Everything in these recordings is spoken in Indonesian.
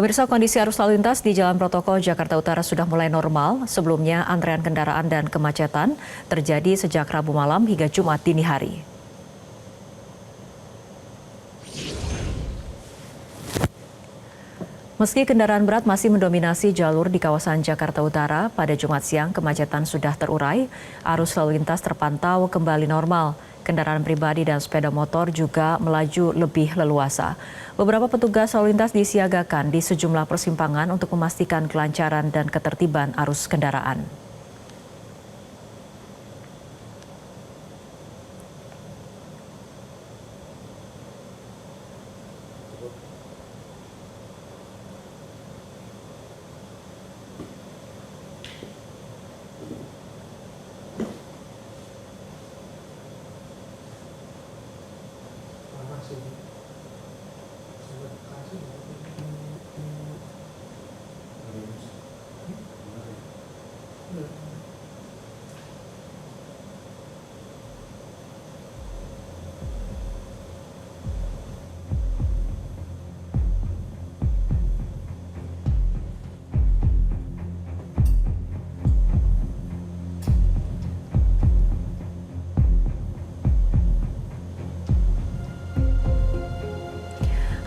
Pemirsa, kondisi arus lalu lintas di Jalan Protokol Jakarta Utara sudah mulai normal. Sebelumnya antrean kendaraan dan kemacetan terjadi sejak Rabu malam hingga Jumat dini hari. Meski kendaraan berat masih mendominasi jalur di kawasan Jakarta Utara, pada Jumat siang kemacetan sudah terurai, arus lalu lintas terpantau kembali normal. Kendaraan pribadi dan sepeda motor juga melaju lebih leluasa. Beberapa petugas lalu lintas disiagakan di sejumlah persimpangan untuk memastikan kelancaran dan ketertiban arus kendaraan.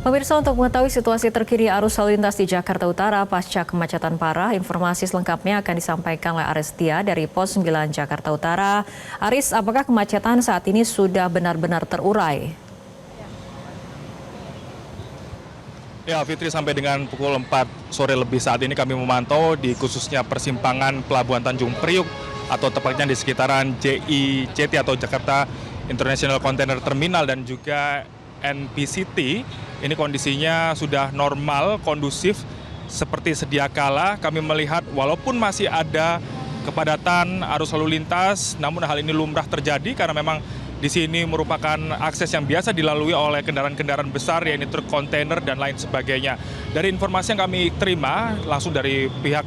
Pemirsa, untuk mengetahui situasi terkini arus lalu lintas di Jakarta Utara pasca kemacetan parah, informasi selengkapnya akan disampaikan oleh Aris Tia dari Pos 9 Jakarta Utara. Aris, apakah kemacetan saat ini sudah benar-benar terurai? Ya, Fitri, sampai dengan pukul 4 sore lebih saat ini kami memantau di khususnya persimpangan Pelabuhan Tanjung Priuk atau tepatnya di sekitaran JICT atau Jakarta International Container Terminal dan juga NPCT. Ini kondisinya sudah normal, kondusif seperti sedia kala. Kami melihat walaupun masih ada kepadatan arus lalu lintas, namun hal ini lumrah terjadi karena memang di sini merupakan akses yang biasa dilalui oleh kendaraan-kendaraan besar, yaitu truk kontainer dan lain sebagainya. Dari informasi yang kami terima langsung dari pihak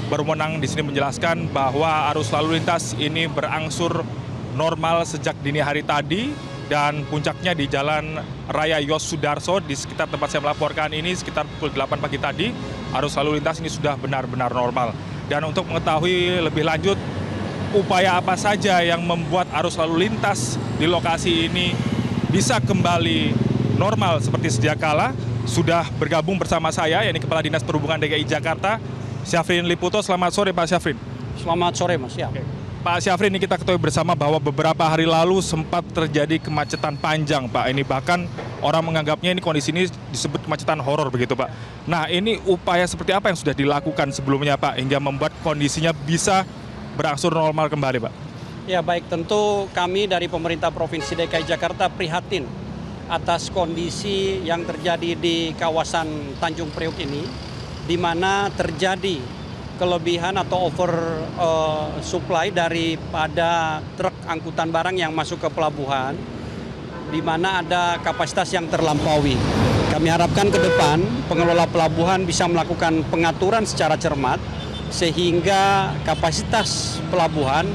berwenang di sini menjelaskan bahwa arus lalu lintas ini berangsur normal sejak dini hari tadi. Dan puncaknya di Jalan Raya Yos Sudarso di sekitar tempat saya melaporkan ini sekitar pukul 8 pagi tadi, arus lalu lintas ini sudah benar-benar normal. Dan untuk mengetahui lebih lanjut upaya apa saja yang membuat arus lalu lintas di lokasi ini bisa kembali normal seperti sedia kala, sudah bergabung bersama saya, yakni Kepala Dinas Perhubungan DKI Jakarta, Syafrin Liputo. Selamat sore Pak Syafrin. Selamat sore Mas. Ya. Pak Syafrin, ini kita ketahui bersama bahwa beberapa hari lalu sempat terjadi kemacetan panjang, Pak. Ini bahkan orang menganggapnya ini kondisi ini disebut kemacetan horor begitu, Pak. Nah, ini upaya seperti apa yang sudah dilakukan sebelumnya, Pak, hingga membuat kondisinya bisa berangsur normal kembali, Pak? Ya, baik, tentu kami dari pemerintah Provinsi DKI Jakarta prihatin atas kondisi yang terjadi di kawasan Tanjung Priuk ini, di mana terjadi kelebihan atau over supply daripada truk angkutan barang yang masuk ke pelabuhan, di mana ada kapasitas yang terlampaui. Kami harapkan ke depan pengelola pelabuhan bisa melakukan pengaturan secara cermat sehingga kapasitas pelabuhan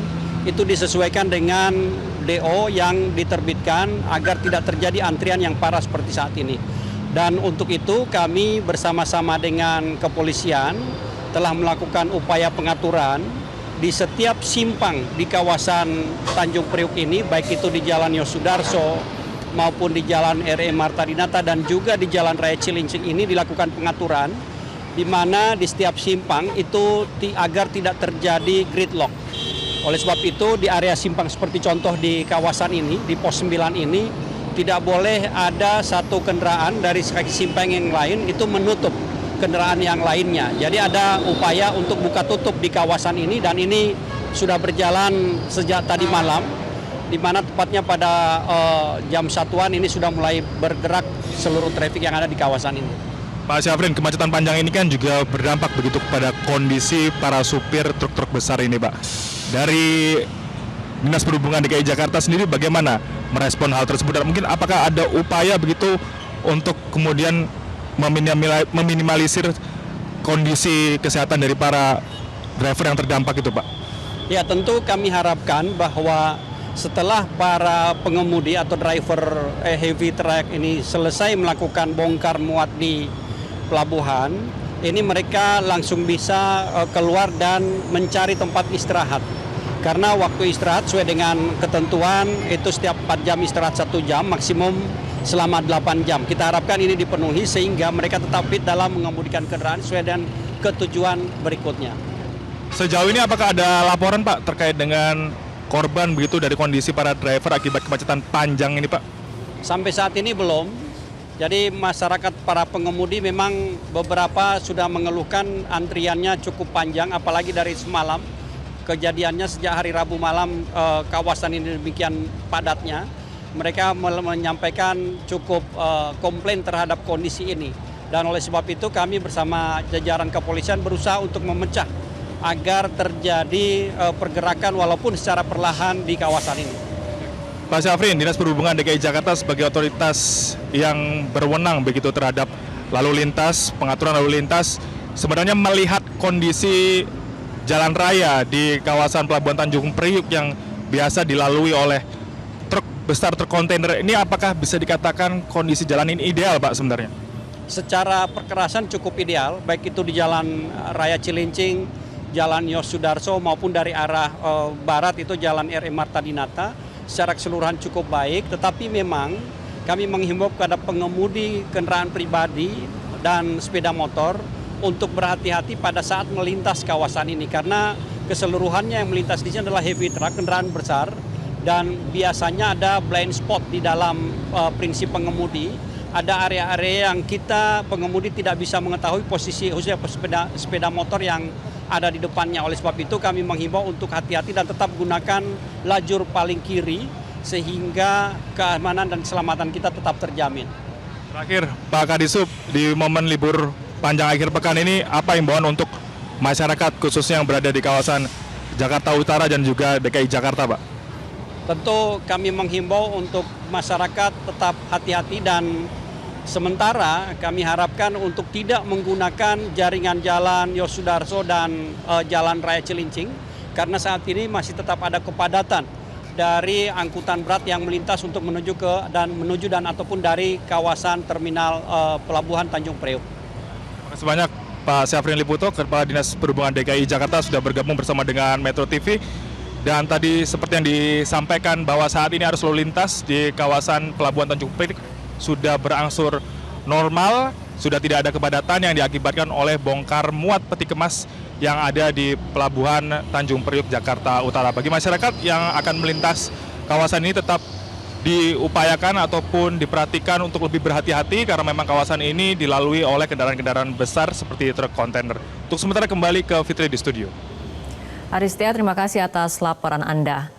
itu disesuaikan dengan DO yang diterbitkan agar tidak terjadi antrian yang parah seperti saat ini. Dan untuk itu kami bersama-sama dengan kepolisian telah melakukan upaya pengaturan di setiap simpang di kawasan Tanjung Priuk ini, baik itu di Jalan Yos Sudarso maupun di Jalan RE Marta Dinata dan juga di Jalan Raya Cilincing ini dilakukan pengaturan di mana di setiap simpang itu agar tidak terjadi gridlock. Oleh sebab itu di area simpang seperti contoh di kawasan ini, di Pos 9 ini, tidak boleh ada satu kendaraan dari simpang yang lain itu menutup kendaraan yang lainnya. Jadi ada upaya untuk buka tutup di kawasan ini dan ini sudah berjalan sejak tadi malam, di mana tepatnya pada jam 1-an ini sudah mulai bergerak seluruh trafik yang ada di kawasan ini. Pak Syafrin, kemacetan panjang ini kan juga berdampak begitu kepada kondisi para supir truk-truk besar ini, Pak. Dari Dinas Perhubungan DKI Jakarta sendiri bagaimana merespon hal tersebut? Dan mungkin apakah ada upaya begitu untuk kemudian meminimalisir kondisi kesehatan dari para driver yang terdampak itu, Pak? Ya, tentu kami harapkan bahwa setelah para pengemudi atau driver heavy truck ini selesai melakukan bongkar muat di pelabuhan, ini mereka langsung bisa keluar dan mencari tempat istirahat. Karena waktu istirahat sesuai dengan ketentuan itu setiap 4 jam istirahat 1 jam, maksimum selama 8 jam. Kita harapkan ini dipenuhi sehingga mereka tetap fit dalam mengemudikan kendaraan sesuai dengan ketujuan berikutnya. Sejauh ini apakah ada laporan Pak terkait dengan korban begitu dari kondisi para driver akibat kemacetan panjang ini Pak? Sampai saat ini belum. Jadi masyarakat para pengemudi memang beberapa sudah mengeluhkan antriannya cukup panjang, apalagi dari semalam. Kejadiannya sejak hari Rabu malam kawasan ini demikian padatnya. Mereka menyampaikan cukup komplain terhadap kondisi ini. Dan oleh sebab itu kami bersama jajaran kepolisian berusaha untuk memecah agar terjadi pergerakan walaupun secara perlahan di kawasan ini. Pak Syafrin, Dinas Perhubungan DKI Jakarta sebagai otoritas yang berwenang begitu terhadap lalu lintas, pengaturan lalu lintas, sebenarnya melihat kondisi jalan raya di kawasan Pelabuhan Tanjung Priuk yang biasa dilalui oleh truk besar, truk kontainer, ini apakah bisa dikatakan kondisi jalan ini ideal Pak sebenarnya? Secara perkerasan cukup ideal, baik itu di Jalan Raya Cilincing, Jalan Yos Sudarso maupun dari arah barat itu Jalan R.E. Marta Dinata. Secara keseluruhan cukup baik, tetapi memang kami menghimbau kepada pengemudi kendaraan pribadi dan sepeda motor untuk berhati-hati pada saat melintas kawasan ini karena keseluruhannya yang melintas di sini adalah heavy truck, kendaraan besar, dan biasanya ada blind spot di dalam prinsip pengemudi. Ada area-area yang kita pengemudi tidak bisa mengetahui posisi khususnya sepeda motor yang ada di depannya. Oleh sebab itu kami menghimbau untuk hati-hati dan tetap gunakan lajur paling kiri sehingga keamanan dan keselamatan kita tetap terjamin. Terakhir, Pak Kadisub, di momen libur panjang akhir pekan ini apa imbauan untuk masyarakat khususnya yang berada di kawasan Jakarta Utara dan juga DKI Jakarta, Pak? Tentu kami menghimbau untuk masyarakat tetap hati-hati dan sementara kami harapkan untuk tidak menggunakan jaringan jalan Yos Sudarso dan Jalan Raya Cilincing karena saat ini masih tetap ada kepadatan dari angkutan berat yang melintas untuk menuju dan ataupun dari kawasan terminal Pelabuhan Tanjung Priok. Terima kasih banyak Pak Syafrin Liputo, Kepala Dinas Perhubungan DKI Jakarta sudah bergabung bersama dengan Metro TV. Dan tadi seperti yang disampaikan bahwa saat ini arus lalu lintas di kawasan Pelabuhan Tanjung Priok sudah berangsur normal, sudah tidak ada kepadatan yang diakibatkan oleh bongkar muat peti kemas yang ada di Pelabuhan Tanjung Priok, Jakarta Utara. Bagi masyarakat yang akan melintas kawasan ini tetap diupayakan ataupun diperhatikan untuk lebih berhati-hati karena memang kawasan ini dilalui oleh kendaraan-kendaraan besar seperti truk kontainer. Untuk sementara kembali ke Fitri di studio. Aristia, terima kasih atas laporan Anda.